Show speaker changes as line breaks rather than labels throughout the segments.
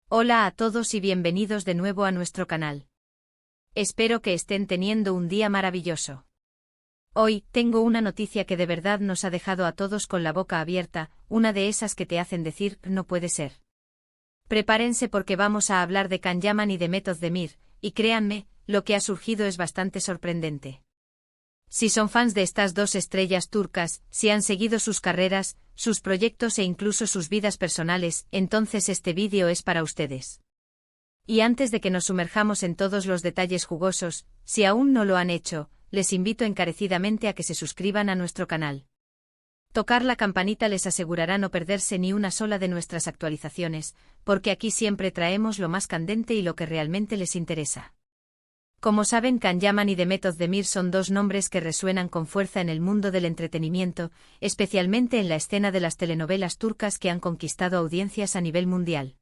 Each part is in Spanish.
Hola a todos y bienvenidos de nuevo a nuestro canal. Espero que estén teniendo un día maravilloso. Hoy, tengo una noticia que de verdad nos ha dejado a todos con la boca abierta, una de esas que te hacen decir, no puede ser. Prepárense porque vamos a hablar de Can Yaman y de Method Demir, y créanme, lo que ha surgido es bastante sorprendente. Si son fans de estas dos estrellas turcas, si han seguido sus carreras, sus proyectos e incluso sus vidas personales, entonces este vídeo es para ustedes. Y antes de que nos sumerjamos en todos los detalles jugosos, si aún no lo han hecho, les invito encarecidamente a que se suscriban a nuestro canal. Tocar la campanita les asegurará no perderse ni una sola de nuestras actualizaciones, porque aquí siempre traemos lo más candente y lo que realmente les interesa. Como saben, Can Yaman y Method Demir son dos nombres que resuenan con fuerza en el mundo del entretenimiento, especialmente en la escena de las telenovelas turcas que han conquistado audiencias a nivel mundial.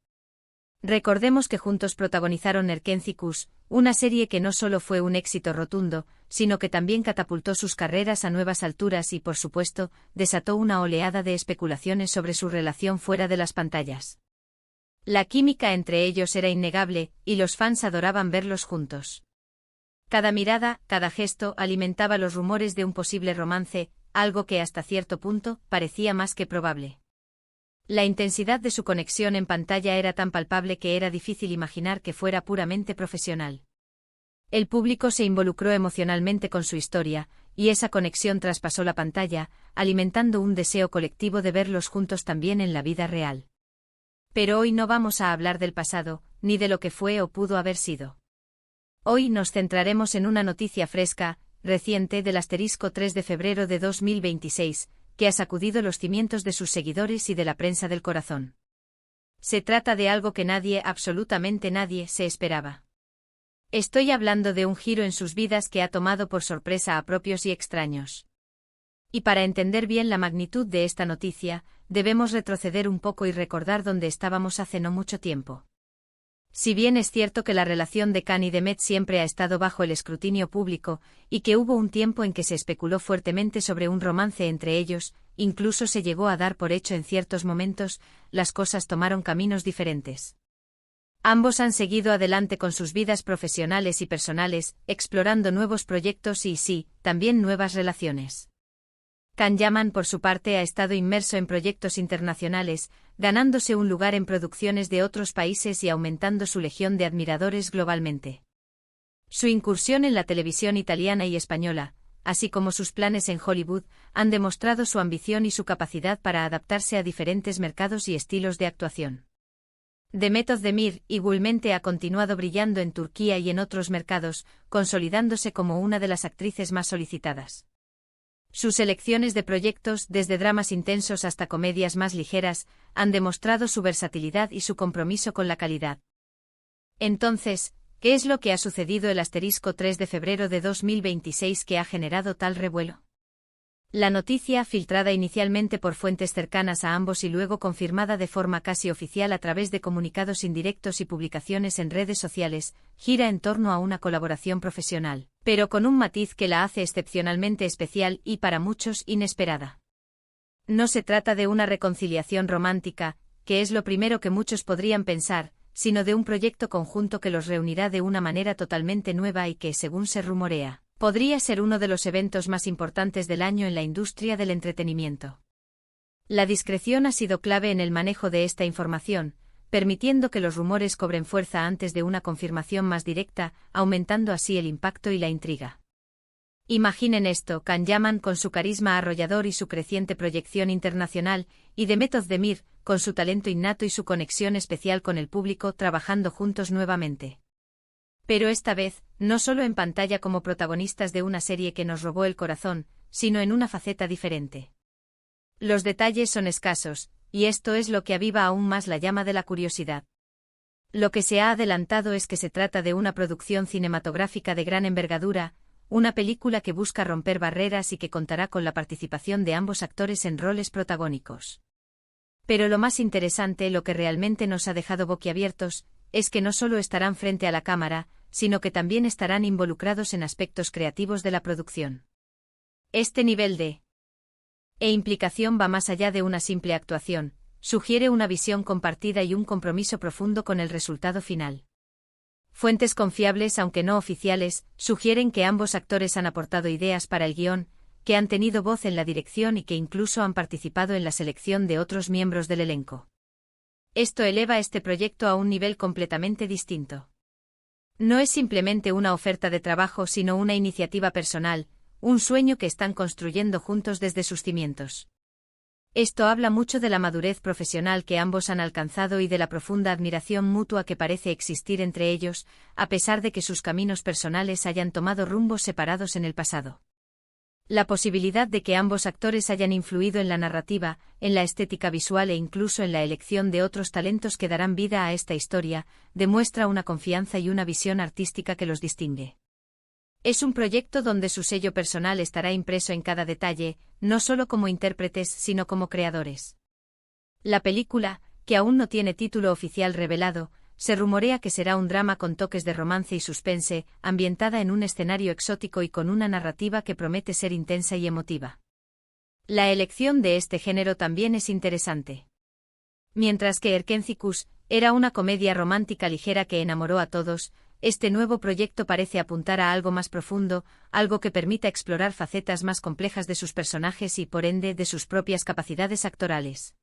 Recordemos que juntos protagonizaron Erkenci Kuş, una serie que no solo fue un éxito rotundo, sino que también catapultó sus carreras a nuevas alturas y, por supuesto, desató una oleada de especulaciones sobre su relación fuera de las pantallas. La química entre ellos era innegable, y los fans adoraban verlos juntos. Cada mirada, cada gesto alimentaba los rumores de un posible romance, algo que hasta cierto punto parecía más que probable. La intensidad de su conexión en pantalla era tan palpable que era difícil imaginar que fuera puramente profesional. El público se involucró emocionalmente con su historia, y esa conexión traspasó la pantalla, alimentando un deseo colectivo de verlos juntos también en la vida real. Pero hoy no vamos a hablar del pasado, ni de lo que fue o pudo haber sido. Hoy nos centraremos en una noticia fresca, reciente del 3 de febrero de 2026, que ha sacudido los cimientos de sus seguidores y de la prensa del corazón. Se trata de algo que nadie, absolutamente nadie, se esperaba. Estoy hablando de un giro en sus vidas que ha tomado por sorpresa a propios y extraños. Y para entender bien la magnitud de esta noticia, debemos retroceder un poco y recordar dónde estábamos hace no mucho tiempo. Si bien es cierto que la relación de Can y Method siempre ha estado bajo el escrutinio público, y que hubo un tiempo en que se especuló fuertemente sobre un romance entre ellos, incluso se llegó a dar por hecho en ciertos momentos, las cosas tomaron caminos diferentes. Ambos han seguido adelante con sus vidas profesionales y personales, explorando nuevos proyectos y sí, también nuevas relaciones. Can Yaman, por su parte, ha estado inmerso en proyectos internacionales, ganándose un lugar en producciones de otros países y aumentando su legión de admiradores globalmente. Su incursión en la televisión italiana y española, así como sus planes en Hollywood, han demostrado su ambición y su capacidad para adaptarse a diferentes mercados y estilos de actuación. Method Demir, igualmente, ha continuado brillando en Turquía y en otros mercados, consolidándose como una de las actrices más solicitadas. Sus elecciones de proyectos, desde dramas intensos hasta comedias más ligeras, han demostrado su versatilidad y su compromiso con la calidad. Entonces, ¿qué es lo que ha sucedido el 3 de febrero de 2026 que ha generado tal revuelo? La noticia, filtrada inicialmente por fuentes cercanas a ambos y luego confirmada de forma casi oficial a través de comunicados indirectos y publicaciones en redes sociales, gira en torno a una colaboración profesional, pero con un matiz que la hace excepcionalmente especial y para muchos inesperada. No se trata de una reconciliación romántica, que es lo primero que muchos podrían pensar, sino de un proyecto conjunto que los reunirá de una manera totalmente nueva y que, según se rumorea, podría ser uno de los eventos más importantes del año en la industria del entretenimiento. La discreción ha sido clave en el manejo de esta información, permitiendo que los rumores cobren fuerza antes de una confirmación más directa, aumentando así el impacto y la intriga. Imaginen esto: Can Yaman con su carisma arrollador y su creciente proyección internacional, y Method Demir, con su talento innato y su conexión especial con el público, trabajando juntos nuevamente. Pero esta vez, no solo en pantalla como protagonistas de una serie que nos robó el corazón, sino en una faceta diferente. Los detalles son escasos, y esto es lo que aviva aún más la llama de la curiosidad. Lo que se ha adelantado es que se trata de una producción cinematográfica de gran envergadura, una película que busca romper barreras y que contará con la participación de ambos actores en roles protagónicos. Pero lo más interesante, lo que realmente nos ha dejado boquiabiertos, es que no solo estarán frente a la cámara, sino que también estarán involucrados en aspectos creativos de la producción. Este nivel de implicación va más allá de una simple actuación, sugiere una visión compartida y un compromiso profundo con el resultado final. Fuentes confiables, aunque no oficiales, sugieren que ambos actores han aportado ideas para el guión, que han tenido voz en la dirección y que incluso han participado en la selección de otros miembros del elenco. Esto eleva este proyecto a un nivel completamente distinto. No es simplemente una oferta de trabajo, sino una iniciativa personal, un sueño que están construyendo juntos desde sus cimientos. Esto habla mucho de la madurez profesional que ambos han alcanzado y de la profunda admiración mutua que parece existir entre ellos, a pesar de que sus caminos personales hayan tomado rumbos separados en el pasado. La posibilidad de que ambos actores hayan influido en la narrativa, en la estética visual e incluso en la elección de otros talentos que darán vida a esta historia, demuestra una confianza y una visión artística que los distingue. Es un proyecto donde su sello personal estará impreso en cada detalle, no solo como intérpretes sino como creadores. La película, que aún no tiene título oficial revelado, se rumorea que será un drama con toques de romance y suspense, ambientada en un escenario exótico y con una narrativa que promete ser intensa y emotiva. La elección de este género también es interesante. Mientras que Erkencikus era una comedia romántica ligera que enamoró a todos, este nuevo proyecto parece apuntar a algo más profundo, algo que permita explorar facetas más complejas de sus personajes y, por ende, de sus propias capacidades actorales.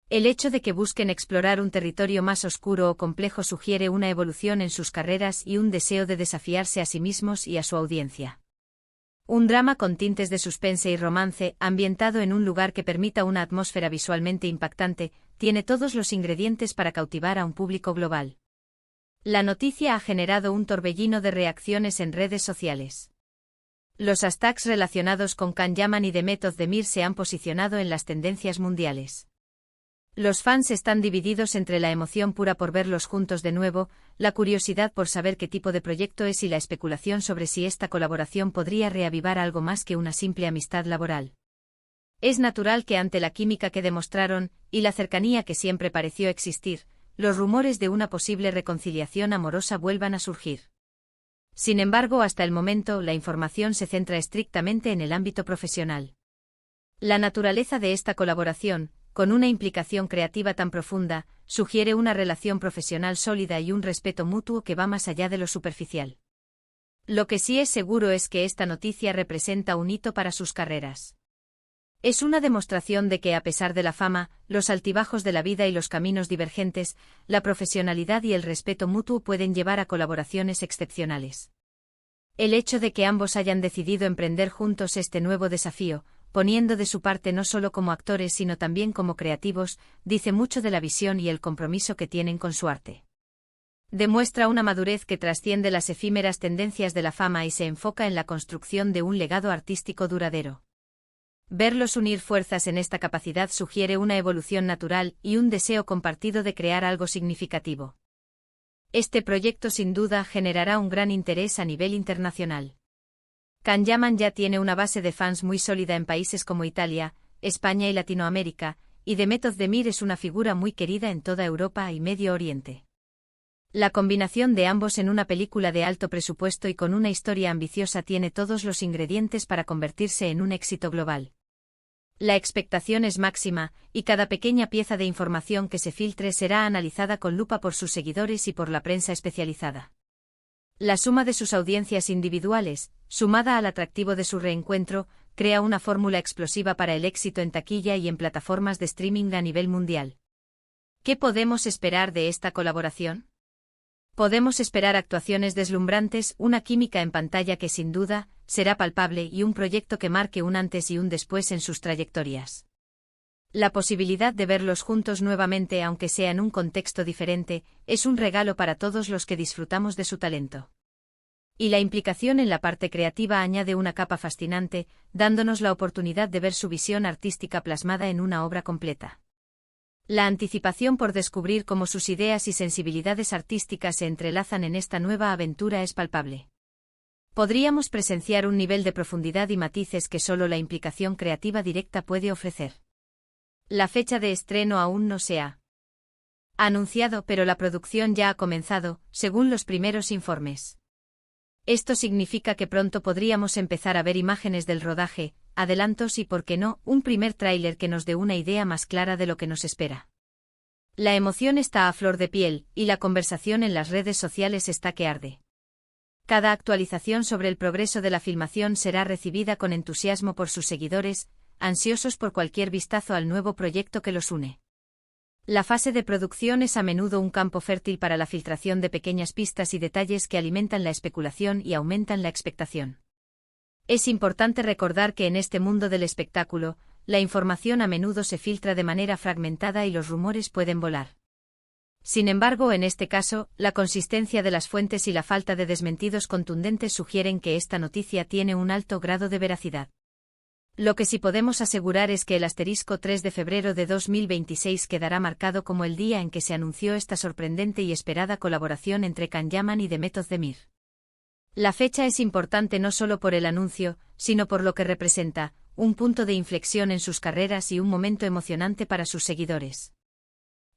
El hecho de que busquen explorar un territorio más oscuro o complejo sugiere una evolución en sus carreras y un deseo de desafiarse a sí mismos y a su audiencia. Un drama con tintes de suspense y romance, ambientado en un lugar que permita una atmósfera visualmente impactante, tiene todos los ingredientes para cautivar a un público global. La noticia ha generado un torbellino de reacciones en redes sociales. Los hashtags relacionados con Can Yaman y The Method Demir se han posicionado en las tendencias mundiales. Los fans están divididos entre la emoción pura por verlos juntos de nuevo, la curiosidad por saber qué tipo de proyecto es y la especulación sobre si esta colaboración podría reavivar algo más que una simple amistad laboral. Es natural que ante la química que demostraron, y la cercanía que siempre pareció existir, los rumores de una posible reconciliación amorosa vuelvan a surgir. Sin embargo, hasta el momento, la información se centra estrictamente en el ámbito profesional. La naturaleza de esta colaboración, con una implicación creativa tan profunda, sugiere una relación profesional sólida y un respeto mutuo que va más allá de lo superficial. Lo que sí es seguro es que esta noticia representa un hito para sus carreras. Es una demostración de que, a pesar de la fama, los altibajos de la vida y los caminos divergentes, la profesionalidad y el respeto mutuo pueden llevar a colaboraciones excepcionales. El hecho de que ambos hayan decidido emprender juntos este nuevo desafío, poniendo de su parte no solo como actores sino también como creativos, dice mucho de la visión y el compromiso que tienen con su arte. Demuestra una madurez que trasciende las efímeras tendencias de la fama y se enfoca en la construcción de un legado artístico duradero. Verlos unir fuerzas en esta capacidad sugiere una evolución natural y un deseo compartido de crear algo significativo. Este proyecto sin duda generará un gran interés a nivel internacional. Can Yaman ya tiene una base de fans muy sólida en países como Italia, España y Latinoamérica, y The Method Demir es una figura muy querida en toda Europa y Medio Oriente. La combinación de ambos en una película de alto presupuesto y con una historia ambiciosa tiene todos los ingredientes para convertirse en un éxito global. La expectación es máxima, y cada pequeña pieza de información que se filtre será analizada con lupa por sus seguidores y por la prensa especializada. La suma de sus audiencias individuales, sumada al atractivo de su reencuentro, crea una fórmula explosiva para el éxito en taquilla y en plataformas de streaming a nivel mundial. ¿Qué podemos esperar de esta colaboración? Podemos esperar actuaciones deslumbrantes, una química en pantalla que sin duda será palpable y un proyecto que marque un antes y un después en sus trayectorias. La posibilidad de verlos juntos nuevamente, aunque sea en un contexto diferente, es un regalo para todos los que disfrutamos de su talento. Y la implicación en la parte creativa añade una capa fascinante, dándonos la oportunidad de ver su visión artística plasmada en una obra completa. La anticipación por descubrir cómo sus ideas y sensibilidades artísticas se entrelazan en esta nueva aventura es palpable. Podríamos presenciar un nivel de profundidad y matices que solo la implicación creativa directa puede ofrecer. La fecha de estreno aún no se ha anunciado, pero la producción ya ha comenzado, según los primeros informes. Esto significa que pronto podríamos empezar a ver imágenes del rodaje, adelantos y, por qué no, un primer tráiler que nos dé una idea más clara de lo que nos espera. La emoción está a flor de piel, y la conversación en las redes sociales está que arde. Cada actualización sobre el progreso de la filmación será recibida con entusiasmo por sus seguidores, ansiosos por cualquier vistazo al nuevo proyecto que los une. La fase de producción es a menudo un campo fértil para la filtración de pequeñas pistas y detalles que alimentan la especulación y aumentan la expectación. Es importante recordar que en este mundo del espectáculo, la información a menudo se filtra de manera fragmentada y los rumores pueden volar. Sin embargo, en este caso, la consistencia de las fuentes y la falta de desmentidos contundentes sugieren que esta noticia tiene un alto grado de veracidad. Lo que sí podemos asegurar es que el asterisco 3 de febrero de 2026 quedará marcado como el día en que se anunció esta sorprendente y esperada colaboración entre Can Yaman y Demet Özdemir. La fecha es importante no solo por el anuncio, sino por lo que representa, un punto de inflexión en sus carreras y un momento emocionante para sus seguidores.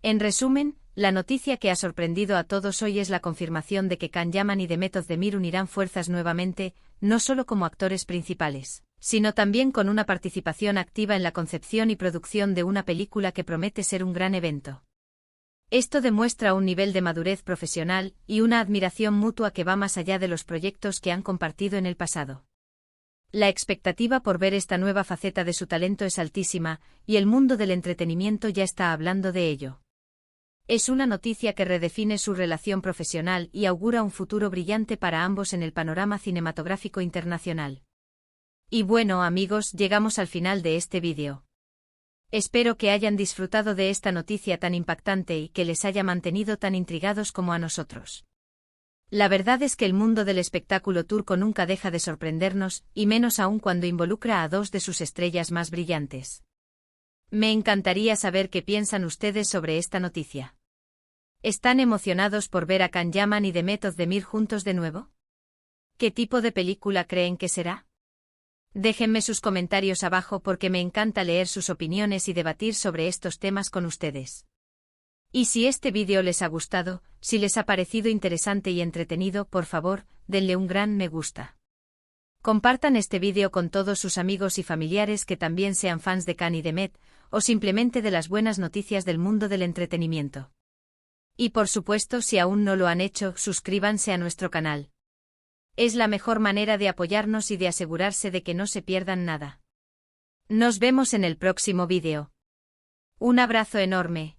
En resumen, la noticia que ha sorprendido a todos hoy es la confirmación de que Can Yaman y Demet Özdemir unirán fuerzas nuevamente, no solo como actores principales, sino también con una participación activa en la concepción y producción de una película que promete ser un gran evento. Esto demuestra un nivel de madurez profesional y una admiración mutua que va más allá de los proyectos que han compartido en el pasado. La expectativa por ver esta nueva faceta de su talento es altísima, y el mundo del entretenimiento ya está hablando de ello. Es una noticia que redefine su relación profesional y augura un futuro brillante para ambos en el panorama cinematográfico internacional. Y bueno, amigos, llegamos al final de este vídeo. Espero que hayan disfrutado de esta noticia tan impactante y que les haya mantenido tan intrigados como a nosotros. La verdad es que el mundo del espectáculo turco nunca deja de sorprendernos, y menos aún cuando involucra a dos de sus estrellas más brillantes. Me encantaría saber qué piensan ustedes sobre esta noticia. ¿Están emocionados por ver a Can Yaman y Demet Özdemir juntos de nuevo? ¿Qué tipo de película creen que será? Déjenme sus comentarios abajo porque me encanta leer sus opiniones y debatir sobre estos temas con ustedes. Y si este vídeo les ha gustado, si les ha parecido interesante y entretenido, por favor, denle un gran me gusta. Compartan este vídeo con todos sus amigos y familiares que también sean fans de Can y Demet, o simplemente de las buenas noticias del mundo del entretenimiento. Y por supuesto, si aún no lo han hecho, suscríbanse a nuestro canal. Es la mejor manera de apoyarnos y de asegurarse de que no se pierdan nada. Nos vemos en el próximo vídeo. Un abrazo enorme.